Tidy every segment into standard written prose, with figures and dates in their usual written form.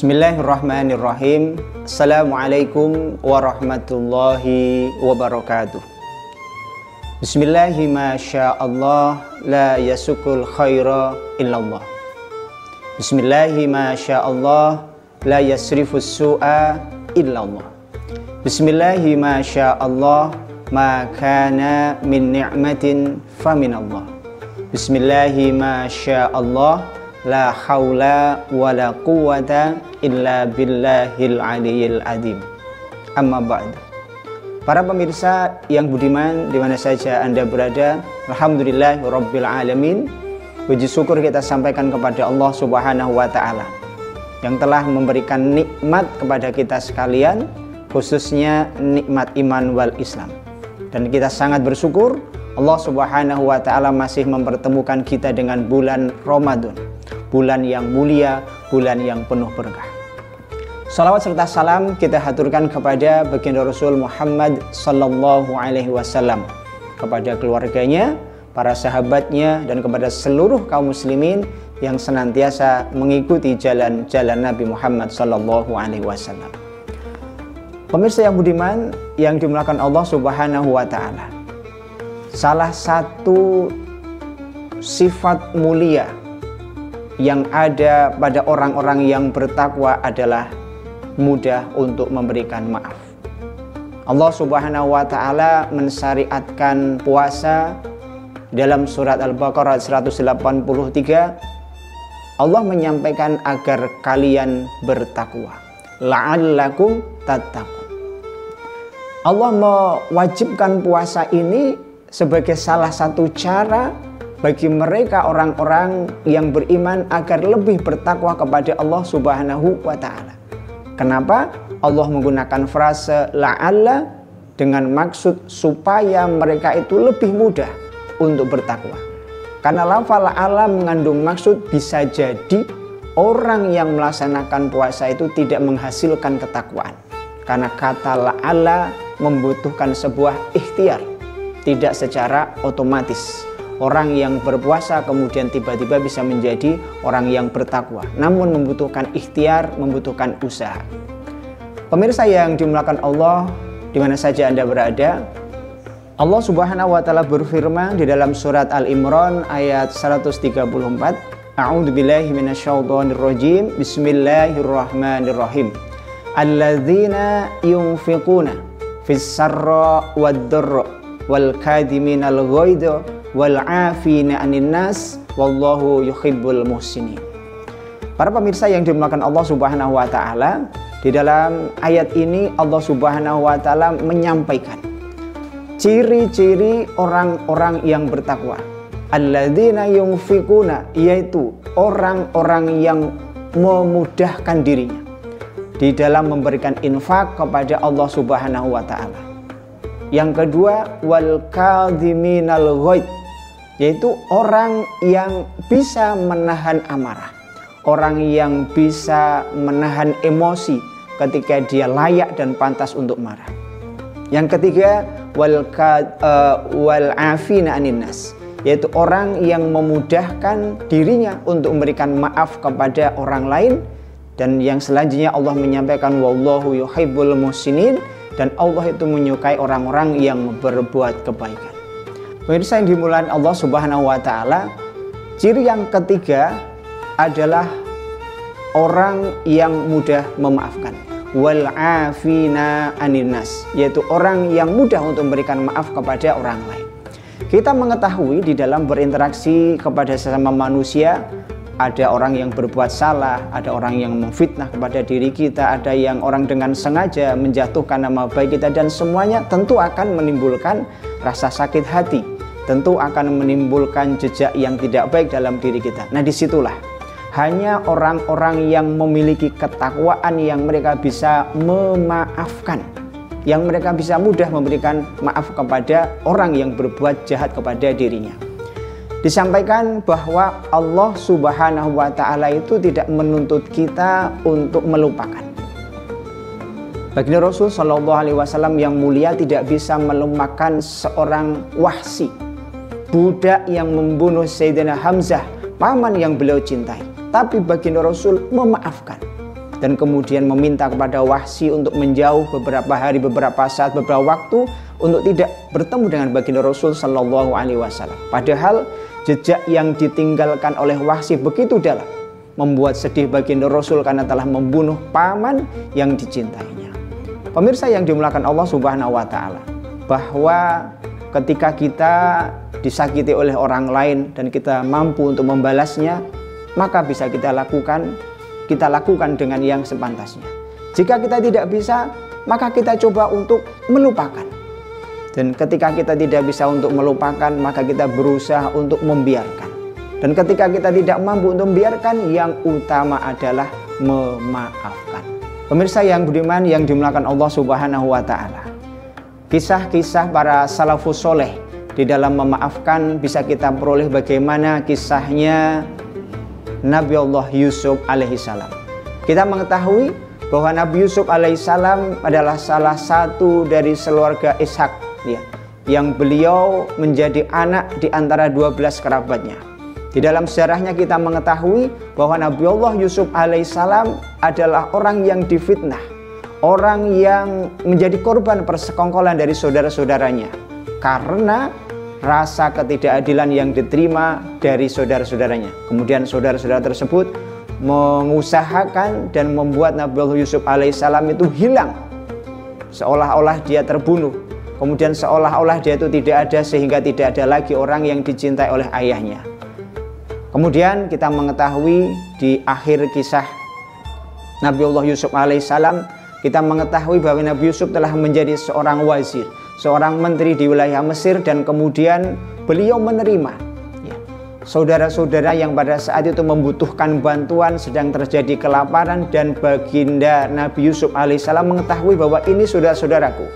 Bismillahirrahmanirrahim. Assalamualaikum warahmatullahi wabarakatuh. Bismillahi masyaallah la yasukul khaira illallah. Bismillahi masyaallah la yasrifus su'a illallah. Bismillahi masyaallah ma kana min ni'matin faminallah. Bismillahi masyaallah la haula wa la quwwata illa billahil aliyyil azim. Amma ba'd. Para pemirsa yang budiman di mana saja Anda berada, alhamdulillah rabbil alamin. Puji syukur kita sampaikan kepada Allah Subhanahu wa taala yang telah memberikan nikmat kepada kita sekalian, khususnya nikmat iman wal Islam. Dan kita sangat bersyukur Allah Subhanahu wa taala masih mempertemukan kita dengan bulan Ramadan, bulan yang mulia, bulan yang penuh berkah. Salawat serta salam kita haturkan kepada baginda Rasul Muhammad sallallahu alaihi wasallam, kepada keluarganya, para sahabatnya, dan kepada seluruh kaum muslimin yang senantiasa mengikuti jalan-jalan Nabi Muhammad sallallahu alaihi wasallam. Pemirsa yang budiman yang dimuliakan Allah Subhanahu wa taala, salah satu sifat mulia yang ada pada orang-orang yang bertakwa adalah mudah untuk memberikan maaf. Allah Subhanahu wa taala mensyariatkan puasa dalam surat Al-Baqarah 183. Allah menyampaikan agar kalian bertakwa, la'allakum tattaqun. Allah mewajibkan puasa ini sebagai salah satu cara bagi mereka orang-orang yang beriman agar lebih bertakwa kepada Allah Subhanahu wa taala. Kenapa? Allah menggunakan frase la'alla dengan maksud supaya mereka itu lebih mudah untuk bertakwa. Karena lafal la'alla mengandung maksud bisa jadi orang yang melaksanakan puasa itu tidak menghasilkan ketakwaan. Karena kata la'alla membutuhkan sebuah ikhtiar, tidak secara otomatis. Orang yang berpuasa kemudian tiba-tiba bisa menjadi orang yang bertakwa, namun membutuhkan ikhtiar, membutuhkan usaha. Pemirsa yang dimuliakan Allah, di mana saja Anda berada, Allah Subhanahu wa taala berfirman di dalam surat Al-Imran ayat 134, A'udzubillahi minasyaitonirrajim. Bismillahirrahmanirrahim. Alladzina yunfiquna fis sarra wad dharra wal kadhiminal ghaidha wal 'afina 'anil nas wallahu yuhibbul muhsinin. Para pemirsa yang dimuliakan Allah Subhanahu wa taala, di dalam ayat ini Allah Subhanahu wa taala menyampaikan ciri-ciri orang-orang yang bertakwa. Alladzina yunfiquna, yaitu orang-orang yang memudahkan dirinya di dalam memberikan infak kepada Allah Subhanahu wa taala. Yang kedua, wal kadhiminal ghaid, yaitu orang yang bisa menahan amarah, orang yang bisa menahan emosi ketika dia layak dan pantas untuk marah. Yang ketiga, wal afina 'anin nas, yaitu orang yang memudahkan dirinya untuk memberikan maaf kepada orang lain. Dan yang selanjutnya Allah menyampaikan wallahu yuhibbul muhsinin, dan Allah itu menyukai orang-orang yang berbuat kebaikan. Pemirsa yang dimuliakan Allah Subhanahu wa taala, ciri yang ketiga adalah orang yang mudah memaafkan. Wal afina 'anin nas, yaitu orang yang mudah untuk memberikan maaf kepada orang lain. Kita mengetahui di dalam berinteraksi kepada sesama manusia, ada orang yang berbuat salah, ada orang yang memfitnah kepada diri kita, ada yang orang dengan sengaja menjatuhkan nama baik kita, dan semuanya tentu akan menimbulkan rasa sakit hati, tentu akan menimbulkan jejak yang tidak baik dalam diri kita. Nah, disitulah hanya orang-orang yang memiliki ketakwaan yang mereka bisa memaafkan, yang mereka bisa mudah memberikan maaf kepada orang yang berbuat jahat kepada dirinya. Disampaikan bahwa Allah Subhanahu wa taala itu tidak menuntut kita untuk melupakan. Baginda Rasul Shallallahu alaihi wasallam yang mulia tidak bisa melupakan seorang Wahsy, budak yang membunuh Sayyidina Hamzah, paman yang beliau cintai. Tapi baginda Rasul memaafkan. dan kemudian meminta kepada Wahsy untuk menjauh beberapa hari, beberapa saat, beberapa waktu untuk tidak bertemu dengan baginda Rasul Shallallahu Alaihi Wasallam. Padahal jejak yang ditinggalkan oleh Wahsy begitu dalam, membuat sedih baginda Rasul karena telah membunuh paman yang dicintainya. Pemirsa yang dimuliakan Allah Subhanahu wa Ta'ala, bahwa ketika kita disakiti oleh orang lain dan kita mampu untuk membalasnya, maka bisa kita lakukan dengan yang sepantasnya. Jika kita tidak bisa, maka kita coba untuk melupakan. Dan ketika kita tidak bisa untuk melupakan, maka kita berusaha untuk membiarkan. Dan ketika kita tidak mampu untuk membiarkan, yang utama adalah memaafkan. Pemirsa yang budiman yang dimuliakan Allah Subhanahu wa Ta'ala, kisah-kisah para salafus soleh di dalam memaafkan bisa kita peroleh bagaimana kisahnya Nabi Allah Yusuf alaihissalam. Kita mengetahui bahwa Nabi Yusuf alaihissalam adalah salah satu dari keluarga Ishak, ya, yang beliau menjadi anak di antara 12 kerabatnya. Di dalam sejarahnya kita mengetahui bahwa Nabi Allah Yusuf alaihissalam adalah orang yang difitnah, orang yang menjadi korban persekongkolan dari saudara-saudaranya karena rasa ketidakadilan yang diterima dari saudara-saudaranya. Kemudian saudara-saudara tersebut mengusahakan dan membuat Nabi Allah Yusuf alaihissalam itu hilang, seolah-olah dia terbunuh. Kemudian seolah-olah dia itu tidak ada, sehingga tidak ada lagi orang yang dicintai oleh ayahnya. Kemudian kita mengetahui di akhir kisah Nabi Allah Yusuf alaihissalam, kita mengetahui bahwa Nabi Yusuf telah menjadi seorang wazir, seorang menteri di wilayah Mesir, dan kemudian beliau menerima saudara-saudara yang pada saat itu membutuhkan bantuan, sedang terjadi kelaparan, dan baginda Nabi Yusuf alaihissalam mengetahui bahwa ini saudara-saudaraku.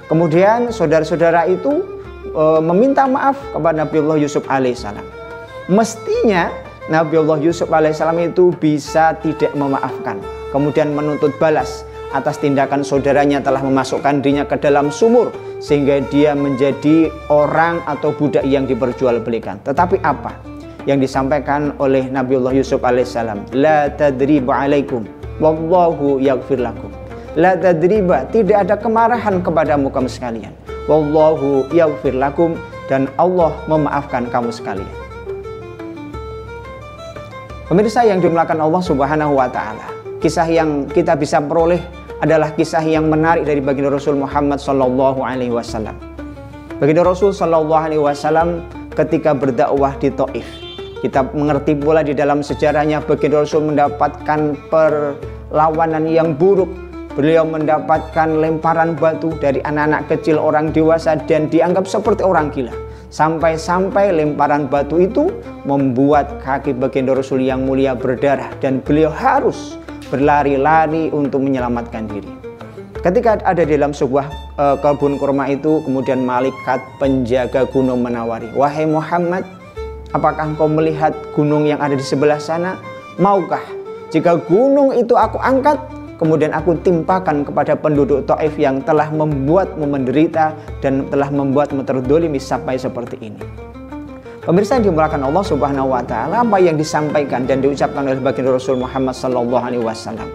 Kemudian saudara-saudara itu meminta maaf kepada Nabi Allah Yusuf alaihissalam. Mestinya Nabi Allah Yusuf alaihissalam itu bisa tidak memaafkan, kemudian menuntut balas atas tindakan saudaranya telah memasukkan dirinya ke dalam sumur sehingga dia menjadi orang atau budak yang diperjualbelikan. Tetapi apa yang disampaikan oleh Nabi Allah Yusuf alaihissalam? La tadriba alaikum wallahu yaghfir lakum. La tadriba, tidak ada kemarahan kepadamu kamu sekalian. Wallahu yaghfir lakum, dan Allah memaafkan kamu sekalian. Pemirsa yang dimuliakan Allah Subhanahu wa Ta'ala, kisah yang kita bisa peroleh adalah kisah yang menarik dari baginda Rasul Muhammad sallallahu alaihi wasallam. Baginda Rasul sallallahu alaihi wasallam ketika berdakwah di Taif, kita mengerti pula di dalam sejarahnya baginda Rasul mendapatkan perlawanan yang buruk. Beliau mendapatkan lemparan batu dari anak-anak kecil, orang dewasa, dan dianggap seperti orang gila. Sampai-sampai lemparan batu itu membuat kaki baginda Rasul yang mulia berdarah, dan beliau harus berlari-lari untuk menyelamatkan diri. Ketika ada di dalam sebuah kebun kurma itu, kemudian malaikat penjaga gunung menawari, "Wahai Muhammad, apakah engkau melihat gunung yang ada di sebelah sana? Maukah jika gunung itu aku angkat, kemudian aku timpakan kepada penduduk Taif yang telah membuatmu menderita dan telah membuatmu terdolimi sampai seperti ini?" Pemirsa yang dimuliakan Allah Subhanahu wa Ta'ala, apa yang disampaikan dan diucapkan oleh baginda Rasul Muhammad sallallahu alaihi wasallam?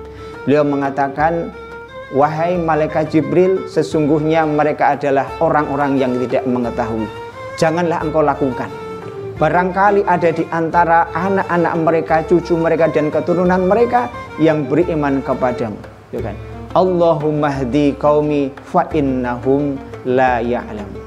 Beliau mengatakan, "Wahai malaikat Jibril, sesungguhnya mereka adalah orang-orang yang tidak mengetahui. Janganlah engkau lakukan. Barangkali ada di antara anak-anak mereka, cucu mereka, dan keturunan mereka yang beriman kepadamu." Ya kan? Allahumma hdi qaumi fa innahum la ya'lamun.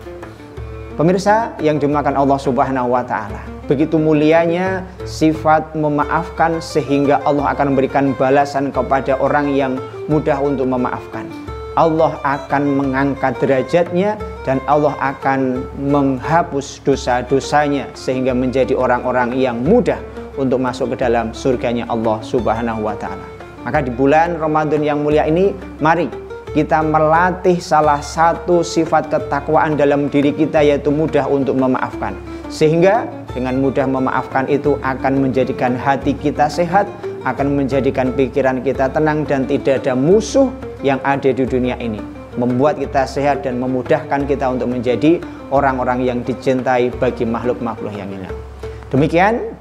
Pemirsa yang dimuliakan Allah Subhanahu wa Ta'ala, begitu mulianya sifat memaafkan sehingga Allah akan memberikan balasan kepada orang yang mudah untuk memaafkan. Allah akan mengangkat derajatnya dan Allah akan menghapus dosa-dosanya sehingga menjadi orang-orang yang mudah untuk masuk ke dalam surganya Allah Subhanahu wa Ta'ala. Maka di bulan Ramadan yang mulia ini, mari kita melatih salah satu sifat ketakwaan dalam diri kita, yaitu mudah untuk memaafkan. Sehingga dengan mudah memaafkan itu akan menjadikan hati kita sehat, akan menjadikan pikiran kita tenang, dan tidak ada musuh yang ada di dunia ini. Membuat kita sehat dan memudahkan kita untuk menjadi orang-orang yang dicintai bagi makhluk-makhluk yang hilang. Demikian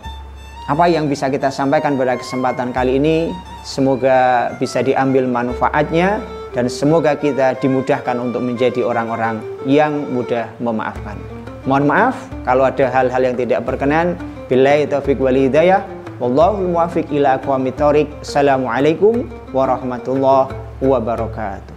apa yang bisa kita sampaikan pada kesempatan kali ini. semoga bisa diambil manfaatnya, dan semoga kita dimudahkan untuk menjadi orang-orang yang mudah memaafkan. Mohon maaf kalau ada hal-hal yang tidak berkenan. Billahi taufiq wal hidayah. Wallahul muwaffiq ila aqwamit thoriq. Assalamualaikum warahmatullahi wabarakatuh.